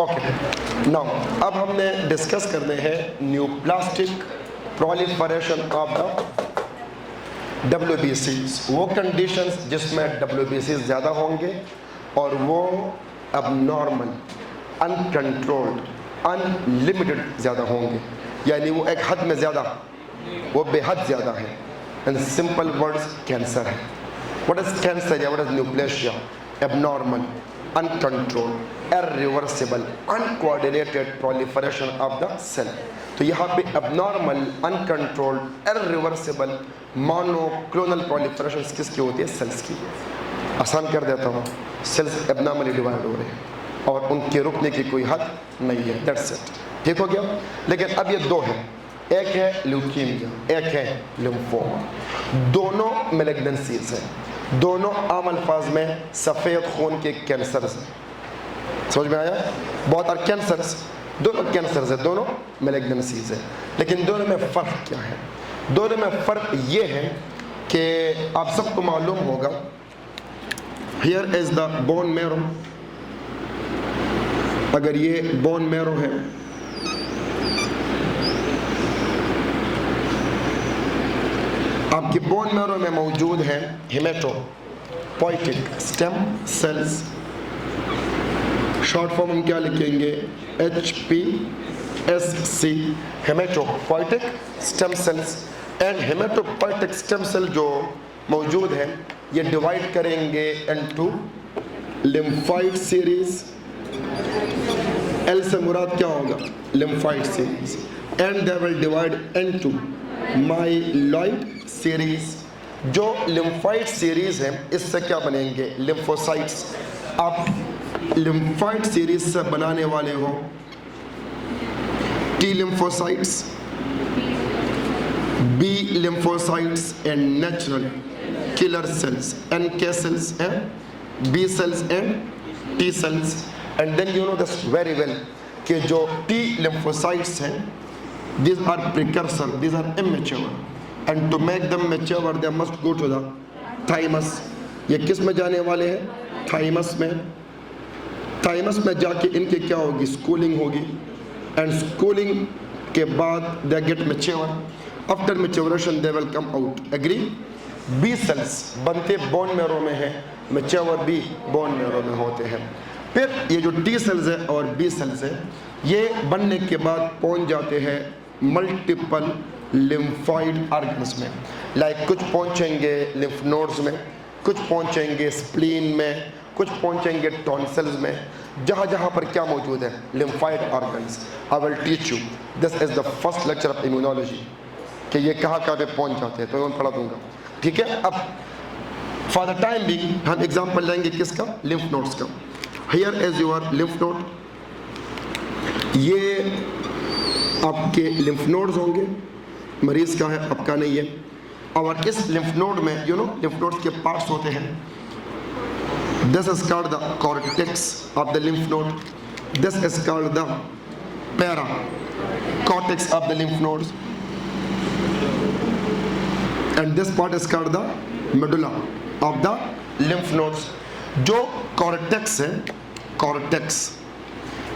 Okay, now अब हमने discuss करने हैं neoplastic proliferation of the WBCs, वो कंडीशंस जिसमें WBCs ज़्यादा होंगे और वो अबनॉर्मल, अनकंट्रोल्ड, अनलिमिटेड ज़्यादा होंगे, यानी वो एक हद में ज़्यादा, वो बेहद ज़्यादा है। इन सिंपल वर्ड्स कैंसर है। व्हाट इज कैंसर या what is neoplasia? Abnormal, uncontrolled, irreversible, uncoordinated proliferation of the cell। तो यहाँ पे abnormal, uncontrolled, irreversible, monoclonal proliferation किसकी होती है? सेल्स की। आसान कर देता हूँ, सेल्स abnormally डिवाइड हो रहे हैं और उनके रुकने की कोई हद नहीं है। That's it। ठीक हो गया? लेकिन अब ये दो हैं, एक है ल्यूकीमिया, एक है लिम्फोमा। दोनों मैलिग्नेंसीज हैं, दोनों आम अल्फाज में सफ़ेद खून के कैंसर्स हैं। समझ में आया? बहुत और कैंसर्स, दोनों कैंसर्स हैं, दोनों मैलिग्नेंसीज हैं। लेकिन दोनों में फ़र्क क्या है? दोनों में फ़र्क ये है कि आप सबको मालूम होगा, here is the bone marrow. अगर ये बोन मैरो है, आपकी बोन मैरो में मौजूद है haematopoietic stem cells. Short form हम क्या लिखेंगे? HPSC, haematopoietic stem cells. And haematopoietic stem cell जो मौजूद है, ये डिवाइड करेंगे इनटू लिम्फाइड सीरीज। L से मुराद क्या होगा? Lymphoid series. And they will divide into myeloid series. जो लिम्फाइड सीरीज है, इससे क्या बनेंगे? लिम्फोसाइट्स। आप लिम्फाइड सीरीज से बनाने वाले हो T lymphocytes, B lymphocytes and natural killer cells, NK cells and B cells and T cells. And then you know this very well कि जो T लिम्फोसाइट्स हैं, these are precursor, these are immature, and to make them mature they must go to the thymus। ये किस में जाने वाले हैं? Thymus में। थाइमस में जाके इनकी क्या होगी? स्कूलिंग होगी। एंड स्कूलिंग के बाद they get mature, after maturation they will come out। agree? B cells बनते बोन मैरो में है, mature भी बोन मैरो में होते हैं। फिर ये जो T सेल्स है और B सेल्स है, ये बनने के बाद पहुंच जाते हैं मल्टीपल लिम्फॉइड ऑर्गन्स में। लाइक कुछ पहुंचेंगे लिम्फ नोड्स में, कुछ पहुंचेंगे स्प्लीन में, कुछ पहुंचेंगे टॉन्सिल्स में। जहाँ जहाँ पर क्या मौजूद है? Lymphoid organs. I will teach you, this is the first lecture of immunology, कि ये कहाँ कहाँ पे पहुंच जाते हैं, तो मैं पढ़ा दूंगा। ठीक है? अब फॉर द टाइम बिंग हम एग्जाम्पल लेंगे किसका? लिम्फ नोड्स का। Here is your lymph node. ये आपके लिम्फ नोड्स होंगे, मरीज का है, आपका नहीं है। और इस लिम्फ नोड में यू नो लिम्फ नोड्स के पार्ट्स होते हैं। This is called the cortex of the lymph node, this is called the paracortex of the lymph nodes, and this part is called the medulla of the lymph nodes. जो cortex है, cortex,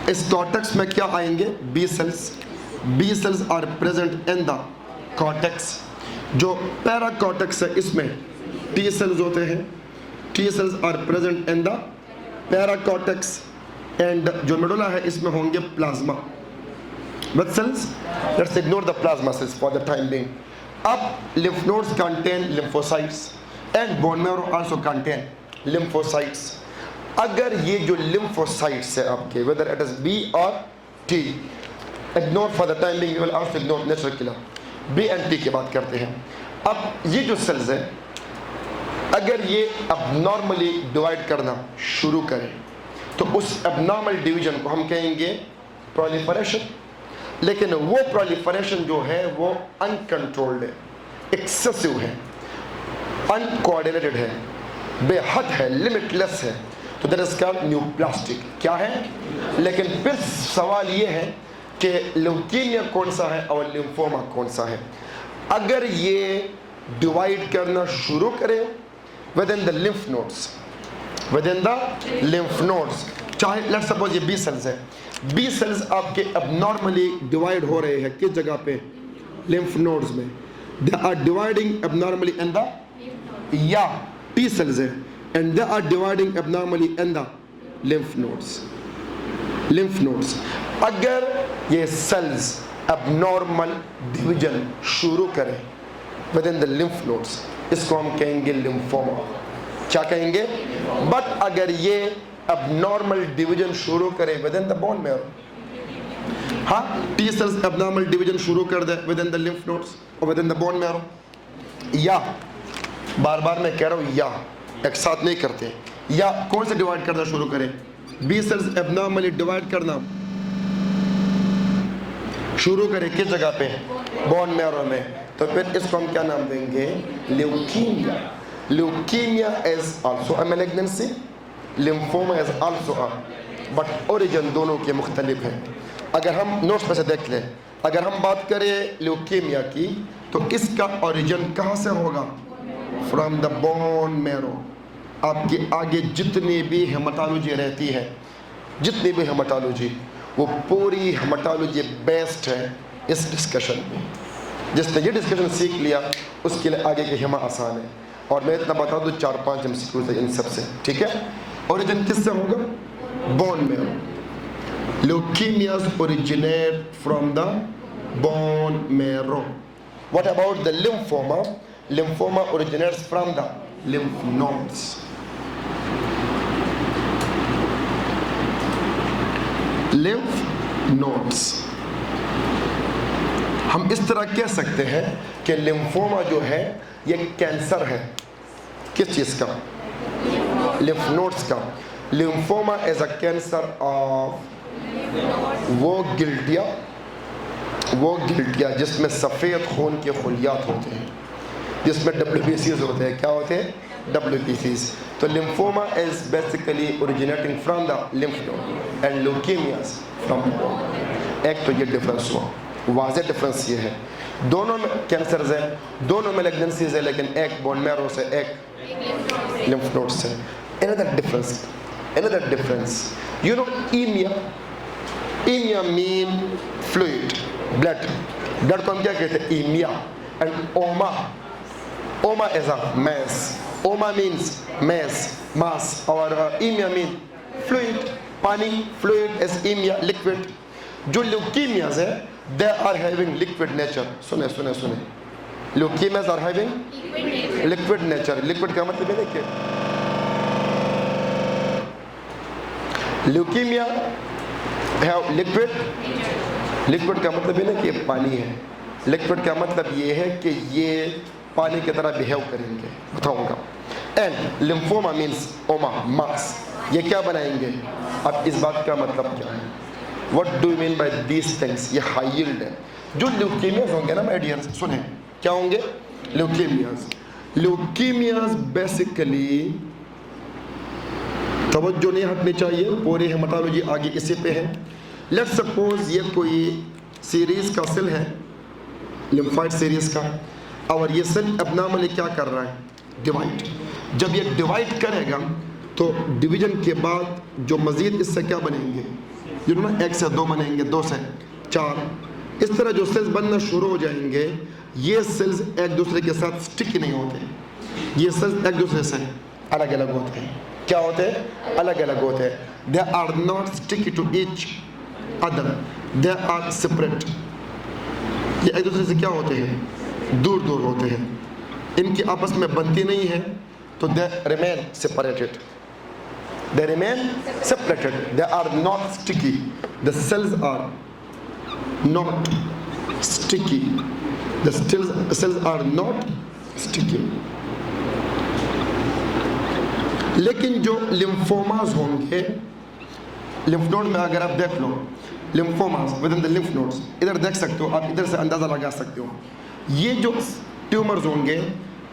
इस cortex में क्या आएंगे? B cells. B cells are present in the cortex। जो paracortex है, इसमें T cells होते हैं। T cells are present in the para cortex. And जो मेडुला है, इसमें होंगे plasma with cells। let's ignore the plasma cells for the time being। अब lymph nodes contain lymphocytes and bone marrow also contain lymphocytes। अगर ये जो lymphocytes है आपके, whether it is B और T, ignore for the time being, you will also ignore natural killer. B and T की बात करते हैं। अब ये जो सेल्स है, अगर ये अबनॉर्मली डिवाइड करना शुरू करें, तो उस अबनॉर्मल डिवीजन को हम कहेंगे प्रोलिफरेशन। लेकिन वो प्रोलिफरेशन जो है वो अनकंट्रोल्ड है, एक्सेसिव है, अनकोऑर्डिनेटेड है, बेहद है, लिमिटलेस है, तो दैट इज कॉल्ड न्यूप्लास्टिक। क्या है? लेकिन फिर सवाल ये है कि ल्यूकीमिया कौन सा है और लिम्फोमा कौन सा है? अगर ये डिवाइड करना शुरू करें within the lymph nodes, with in the lymph nodes, चाहे लेट्स सपोज ये बी सेल्स है, बी सेल्स आपके अब नॉर्मली डिवाइड हो रहे हैं किस जगह पे, लिम्फ नोड्स में, they are dividing abnormally in the, या टी सेल्स है and they are dividing abnormally in the lymph nodes, lymph nodes. अगर ये सेल्स एबनॉर्मल डिवीजन शुरू करें within the lymph nodes, इसको हम कहेंगे लिम्फोमा, क्या कहेंगे? बट अगर ये एबनॉर्मल डिवीजन शुरू करे within the bone marrow, हाँ टी सेल्स एबनॉर्मल डिवीजन शुरू कर दे within the lymph nodes और within the bone marrow, या बार बार मैं कह रहा हूँ या, एक साथ नहीं करते, या कौन से डिवाइड करना शुरू करें, बी सेल्स एबनॉर्मली डिवाइड करना शुरू करें किस जगह पे, बोन मैरो में, तो फिर इसको हम क्या नाम देंगे, leukaemia. Leukaemia is also a malignancy, lymphoma is also a, but origin दोनों के मुख्तलिफ हैं। अगर हम नोट्स में से देख लें, अगर हम बात करें ल्यूकीमिया की तो इसका ओरिजिन कहाँ से होगा, फ्रॉम द बोन मैरो। आपके आगे जितनी भी हेमाटोलॉजी रहती है, जितनी भी हेमाटोलॉजी, वो पूरी हेमाटोलॉजी बेस्ड है इस डिस्कशन में। जिसने ये डिस्कशन सीख लिया उसके लिए आगे की हेमा आसान है। और मैं इतना बता दूँ 4-5 MCQs है इन सब से, ठीक है। ओरिजिन किससे होगा, bone marrow. Leukaemias originate from the bone marrow. What about the lymphoma? Lymphoma originates from the lymph nodes. Lymph nodes, हम इस तरह कह सकते हैं कि लिम्फोमा जो है ये कैंसर है, किस चीज़ का, लिम्फ नोड्स का। Lymphoma is a cancer of वो गिल्टिया जिसमें सफ़ेद खून के खुलियात होते हैं, जिसमें WBCs होते हैं। क्या होते हैं, WBCs। तो lymphoma is basically originating from the lymph node and leukaemias from the bone. एक तो ये डिफरेंस हुआ, वाज़ेह डिफरेंस ये है, दोनों में कैंसर्स है, दोनों में मैलिग्नेंसीज है, लेकिन एक बोन मैरो से, एक लिम्फ नोड से। Another difference, you know, emia mean fluid, blood को हम क्या कहते हैं, emia, and oma is a mass, oma means mass, और emia mean fluid, पानी, fluid is emia, liquid। जो ल्यूकीमियाज है they are having liquid nature। सुने leukaemias are having liquid nature। liquid का मतलब है कि ल्यूकीमिया have liquid का मतलब है ना कि पानी है। liquid का मतलब ये है कि ये पानी की तरह बिहेव करेंगे, बताऊंगा। एंड लिम्फोमा मीन्स ओमा, मास, ये क्या बनाएंगे। अब इस बात का मतलब क्या है, what do you mean by these things, ये हाई यील्ड है। जो ल्यूकीमियाज होंगे ना माय डियर, सुने क्या होंगे, ल्यूकीमियाज बेसिकली, तवज्जो नहीं हटनी चाहिए, पूरी हेमाटोलॉजी आगे इसी पे है। लेट्स सपोज ये कोई सीरीज का सेल है, लिम्फाइड सीरीज का, और ये सेल एबनॉर्मली क्या कर रहा है, डिवाइड। जब ये डिवाइड करेगा तो डिवीजन के बाद जो मज़ीद इससे क्या बनेंगे, यू नो ना, 1 से 2 बनेंगे, 2 से 4, इस तरह जो सेल्स बनना शुरू हो जाएंगे। ये सेल्स एक दूसरे के साथ स्टिकी नहीं होते, ये सेल्स एक दूसरे से अलग अलग होते हैं। क्या होते हैं, अलग अलग होते हैं। They are not sticky to each other, they are separate. ये एक दूसरे से क्या होते हैं, दूर दूर होते हैं, इनकी आपस में बनती नहीं है, तो they remain separated, they remain separated, they are not sticky, the cells are not sticky, the cells are not sticky। लेकिन जो लिम्फोमास होंगे, लिम्फ नोड में अगर आप देख लो, lymphomas within the lymph nodes, इधर देख सकते हो आप, इधर से अंदाज़ा लगा सकते हो। ये जो ट्यूमर्स होंगे,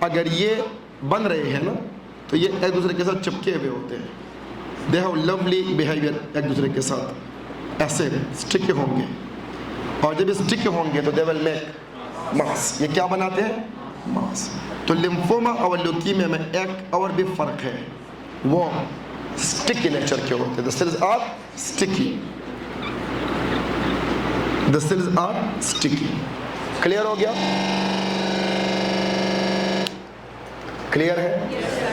अगर ये बन रहे हैं ना, तो ये एक दूसरे के साथ चिपके हुए होते हैं, दे हैव लवली बिहेवियर, एक दूसरे के साथ ऐसे स्टिक होंगे, और जब ये स्टिक होंगे तो दे विल मेक मास। ये क्या बनाते हैं, मास। तो लिम्फोमा और ल्यूकीमिया में एक और भी फ़र्क है, वो स्टिकी नेचर के होते हैं। The cells are sticky, the cells are sticky. Clear हो गया? क्लियर है?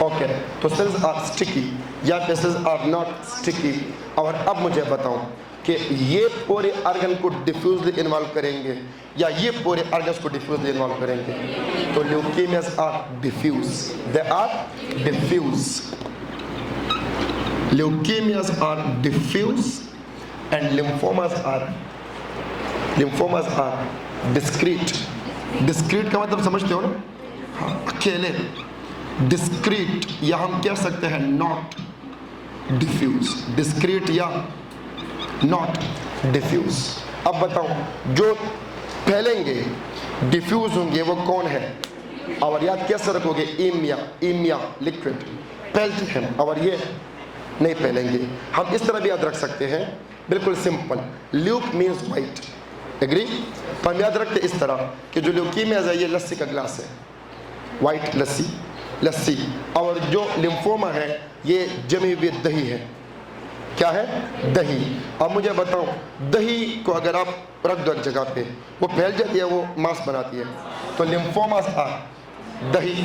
ओके। तो सेल्स आर स्टिकी या सेल्स आर नॉट स्टिकी। और अब मुझे बताओ कि ये पूरे ऑर्गन को डिफ्यूजली इन्वॉल्व करेंगे या ये पूरे ऑर्गन्स को डिफ्यूजली इन्वॉल्व करेंगे? तो leukemias are diffuse, they are diffuse. Leukemias are diffuse and lymphomas are discrete. Discrete का मतलब समझते हो ना? हाँ, अकेले। डिस्क्रीट या हम कह सकते हैं नॉट डिफ्यूज। डिस्क्रीट या नॉट डिफ्यूज। अब बताओ जो फैलेंगे, डिफ्यूज होंगे, वो कौन है? और याद कैसे रखोगे? ईमिया लिक्विड फैलते हैं और ये नहीं फैलेंगे। हम इस तरह भी याद रख सकते हैं, बिल्कुल simple. Leuk means white, agree? तो हम याद रखते इस तरह कि जो ल्यूकीमिया है ये लस्सी का ग्लास है, वाइट लस्सी। और जो लिम्फोमा है ये जमी हुई दही है। क्या है? दही। अब मुझे बताओ, दही को अगर आप रख दो एक जगह पे, वो फैल जाती है, वो मांस बनाती है। तो लिम्फोमास आर दही,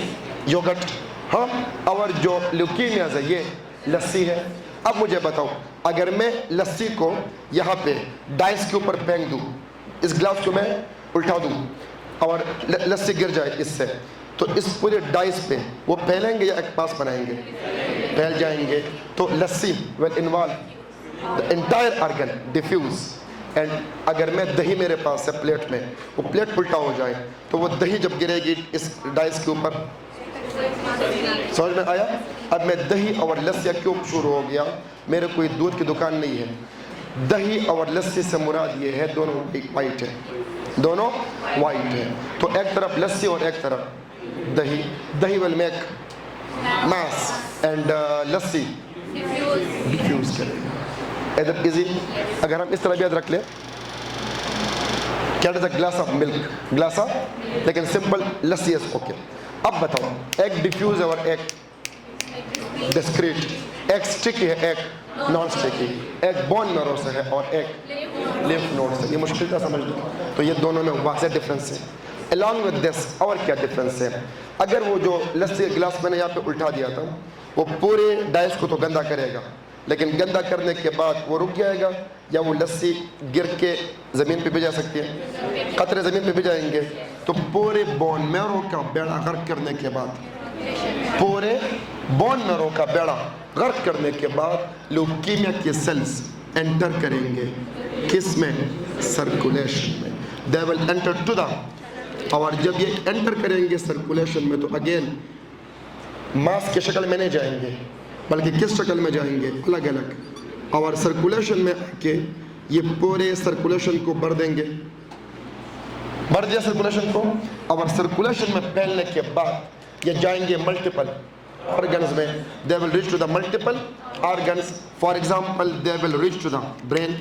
योगर्ट। हाँ, और जो ल्यूकीमियाज है ये लस्सी है। अब मुझे बताओ, अगर मैं लस्सी को यहाँ पे डाइस के ऊपर फेंक दूँ, इस ग्लास को मैं उल्टा दूँ और लस्सी गिर जाए इससे, तो इस पूरे डाइस पे वो फैलेंगे या एक पास बनाएंगे? फैल जाएंगे। तो lassi will involve the entire organ, diffuse. And अगर मैं दही मेरे पास है प्लेट में, वो प्लेट उल्टा हो जाए तो वो दही जब गिरेगी इस डाइस के ऊपर, समझ में आया? अब मैं दही और लस्सी क्यों शुरू हो गया? मेरे कोई दूध की दुकान नहीं है। दही और लस्सी से मुराद ये है दोनों वाइट है, दोनों वाइट है। तो एक तरफ लस्सी और एक तरफ दही। Dahi will make mass and lassi diffuse करेगा। इधर इजी। अगर हम इस तरह भी याद रख ले, क्या is a glass of milk, glass of, लेकिन सिंपल लस्सी इज ओके। अब बताओ, एक डिफ्यूज है और एक डिस्क्रीट, एक स्टिकी है एक नॉन स्टिकी, एक बोन मैरो से है और एक लिम्फ नोड से। ये मुश्किल था समझ लो। तो ये दोनों में वाज़ेह डिफरेंस है। अलॉन्ग विद दिस और क्या डिफरेंस है? अगर वो जो लस्सी गिलास मैंने यहाँ पे उल्टा दिया था, वो पूरे डाइस को तो गंदा करेगा, लेकिन गंदा करने के बाद वो रुक जाएगा या वो लस्सी गिर के ज़मीन पे भी जा सकती है, कतरे ज़मीन पे भी जाएंगे। तो पूरे बोन मैरो का बेड़ा गर्क करने के बाद, पूरे बोन मैरो का बेड़ा गर्क करने के बाद ल्यूकीमिया के सेल्स एंटर करेंगे किस में? सर्कुलेशन में। They will enter to the, और जब ये एंटर करेंगे सर्कुलेशन में तो अगेन मास की शक्ल में नहीं जाएंगे, बल्कि किस शक्ल में जाएंगे? अलग अलग। और सर्कुलेशन में आके ये पूरे सर्कुलेशन को भर देंगे, भर दिया सर्कुलेशन को। और सर्कुलेशन में फैलने के बाद ये जाएंगे मल्टीपल ऑर्गन्स में। They will reach to the multiple organs. For example, they will reach to the brain.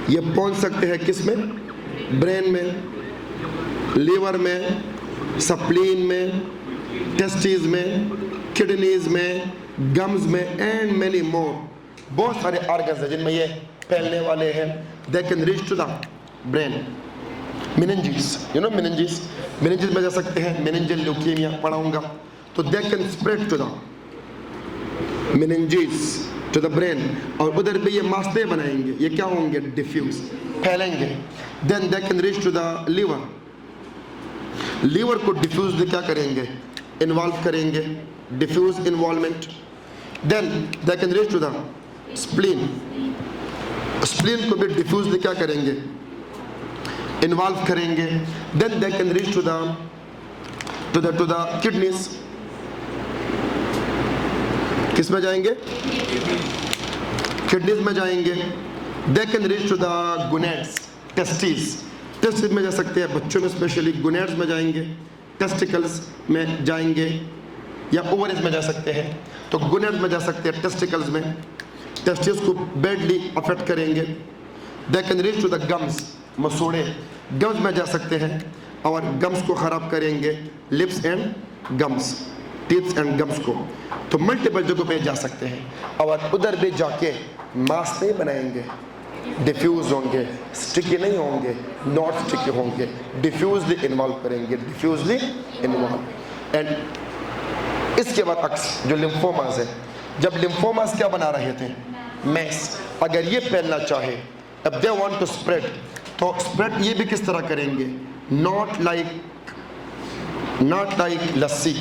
ये पहुंच सकते हैं किस में? ब्रेन में, लीवर में, स्प्लीन में, टेस्टिस में, किडनीज में, गम्स में एंड मेनी मोर। बहुत सारे ऑर्गन्स हैं जिनमें ये फैलने वाले हैं। They can reach to the brain. Meninges, you know meninges, meninges में जा सकते हैं। मेनिंजियल ल्यूकीमिया पढ़ाऊंगा। तो they can spread to the meninges to the brain, और उधर भी ये मास्ते बनाएंगे। ये क्या होंगे? डिफ्यूज, फैलेंगे। Then they can reach to the liver. Liver को डिफ्यूज क्या करेंगे? इन्वॉल्व करेंगे, diffuse involvement. Then they can reach to the spleen. Spleen को भी डिफ्यूज क्या करेंगे? इन्वॉल्व करेंगे। Then they can reach to the kidneys. किस में जाएंगे? किडनीज में जाएंगे। They can reach to the gonads, testis. Testis में जा सकते हैं, बच्चों में स्पेशली गोनेड्स में जाएंगे, टेस्टिकल्स में जाएंगे, या ओवरीज में जा सकते हैं। तो गोनेड्स में जा सकते हैं, टेस्टिकल्स में। टेस्टिस को बैडली अफेक्ट करेंगे। They can reach to the gums, मसूड़े, गम्स में जा सकते हैं और गम्स को ख़राब करेंगे, lips and gums, teeths and gums को, तो मल्टीपल जगहों पे जा सकते हैं और उधर भी जाके मास नहीं बनाएंगे, डिफ्यूज होंगे, स्टिकी नहीं होंगे, नॉट स्टिकी होंगे, डिफ्यूजली इन्वॉल्व करेंगे, डिफ्यूजली इन्वॉल्व। एंड इसके बाद जो लिम्फोमास है, जब लिम्फोमास क्या बना रहे थे, मैस, अगर ये फैलना चाहे, अब दे वांट टू स्प्रेड, तो स्प्रेड ये भी किस तरह करेंगे, not like lassi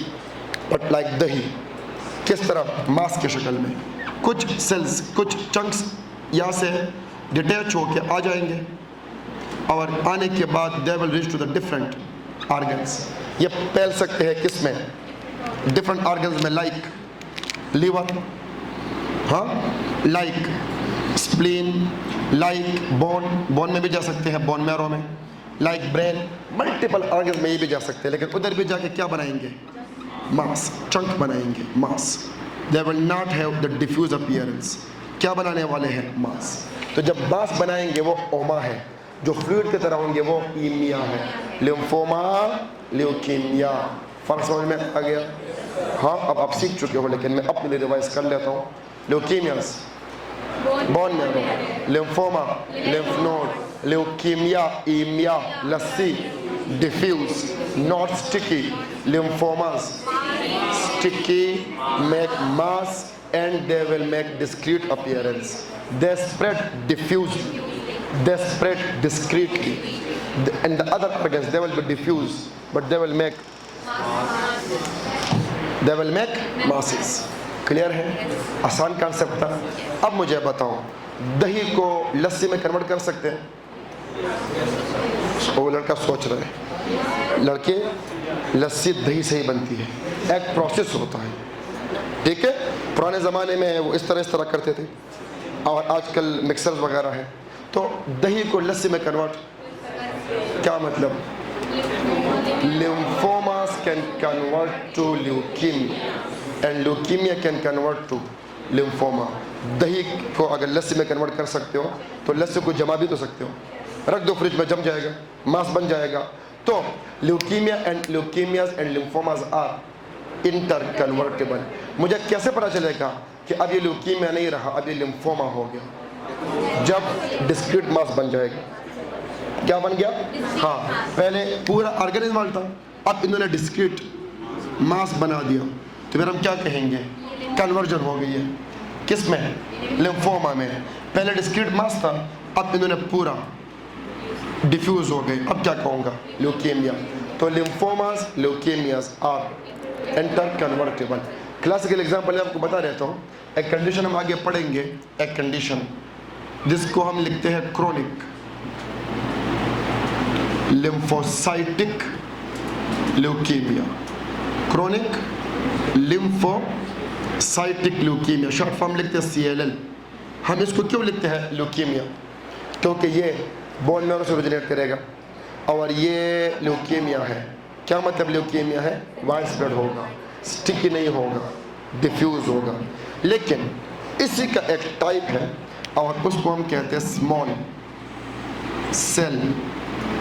but like दही, किस तरह, मास की शक्ल में, कुछ सेल्स, कुछ चंक्स यहाँ से डिटैच होके आ जाएंगे और आने के बाद they will reach to the different organs. ये फैल सकते हैं किस में, डिफरेंट ऑर्गन्स में, लाइक लीवर, हाँ, लाइक स्प्लीन, लाइक बोन में भी जा सकते हैं, बोन मैरो में, लाइक ब्रेन, मल्टीपल ऑर्गन्स में ये भी जा सकते हैं, लेकिन उधर भी जाके क्या बनाएंगे, मास, चंक बनाएंगे, mass. They will not have the diffuse appearance, क्या बनाने वाले हैं, मास। तो जब मास बनाएंगे वो ओमा है, जो फ्लूइड की तरह होंगे वो ईमिया है, लिम्फोमा, ल्यूकीमिया। फर्क समझ में आ गया? हाँ, अब आप सीख चुके हो, लेकिन मैं अपने लिए रिवाइज कर लेता हूँ। Leukemias, bone marrow, lymphoma, lymph node, leukemia, emia, lassi, diffuse, not sticky, lymphomas, sticky, make mass, and they will make discrete appearance. They spread diffusely, they spread discretely, and the other organs they will be diffuse, but they will make masses. Clear है? आसान concept था। अब मुझे बताओ, दही को लस्सी में convert कर सकते हैं? वो लड़का सोच रहा है, लड़के, लस्सी दही से ही बनती है, एक प्रोसेस होता है, ठीक है। पुराने ज़माने में वो इस तरह करते थे, और आजकल मिक्सर्स वगैरह हैं। तो दही को लस्सी में कन्वर्ट, क्या मतलब, lymphomas can convert to leukaemia and leukaemia can convert to lymphoma. दही को अगर लस्सी में कन्वर्ट कर सकते हो तो लस्सी को जमा भी तो सकते हो, रख दो फ्रिज में, जम जाएगा, मास बन जाएगा। तो leukaemia and leukaemias and lymphomas are interconvertible. मुझे कैसे पता चलेगा कि अब ये ल्यूकीमिया नहीं रहा, अब ये लिम्फोमा हो गया? जब डिस्क्रीट मास बन जाएगा। क्या बन गया? हाँ, पहले पूरा ऑर्गेनिज्म था, अब इन्होंने डिस्क्रीट मास बना दिया, तो फिर हम क्या कहेंगे, कन्वर्जन हो गई है। किस में? लिम्फोमा में। पहले डिस्क्रीट मास था, अब इन्होंने पूरा डिफ्यूज हो गए, अब क्या कहूँगा, ल्यूकीमिया। तो lymphomas, leukaemias are interconvertible. Classical example आपको बता रहता हूँ। एक कंडीशन हम आगे पढ़ेंगे, एक कंडीशन जिसको हम लिखते हैं chronic lymphocytic leukaemia. Chronic lymphocytic leukaemia, short form लिखते हैं CLL। हम इसको क्यों लिखते हैं ल्यूकीमिया? क्योंकि ये बोन मैरो से ओरिजिनेट करेगा और ये ल्यूकीमिया है। क्या मतलब ल्यूकीमिया है? वाइड स्प्रेड होगा, स्टिकी नहीं होगा, डिफ्यूज होगा। लेकिन इसी का एक टाइप है और उसको हम कहते हैं small cell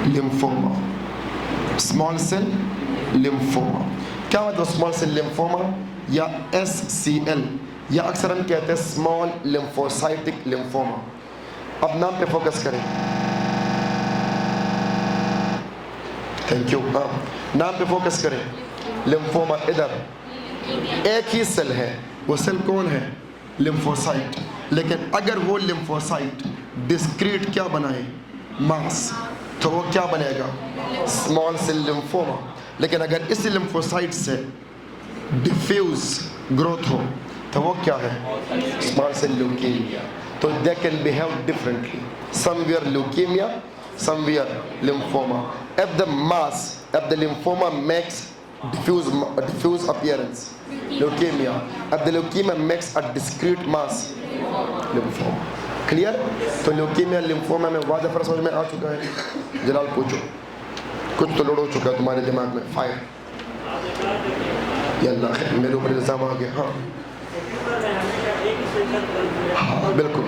lymphoma. Small cell lymphoma क्या मतलब? स्मॉल सेल लिम्फोमा या SCL, या अक्सर हम कहते हैं स्मॉल लिम्फोसाइटिक लिम्फोमा। अब नाम पे फोकस करें, थैंक यू। हाँ, नाम पे फोकस करें। लिम्फोमा इधर एक ही सेल है, वो सेल कौन है? लिम्फोसाइट। लेकिन अगर वो लिम्फोसाइट डिस्क्रीट क्या बनाए, मास, तो वो क्या बनेगा? Small cell lymphoma. लेकिन अगर इसी लिम्फोसाइट से डिफ्यूज ग्रोथ हो तो वो क्या है? Small cell leukemia. तो they can behave differently, somewhere leukemia, somewhere lymphoma. If the mass, if the lymphoma makes diffuse appearance, leukemia. If the leukemia makes a discrete mass, lymphoma. Clear? तो leukaemia lymphoma में वाज़ेह फर्क समझ में आ चुका है? जलाल पूछो, कुछ तो लोड हो चुका है तुम्हारे दिमाग में, फायर। यल्ला मेरे ऊपर इल्ज़ाम आ गया। हाँ बिल्कुल।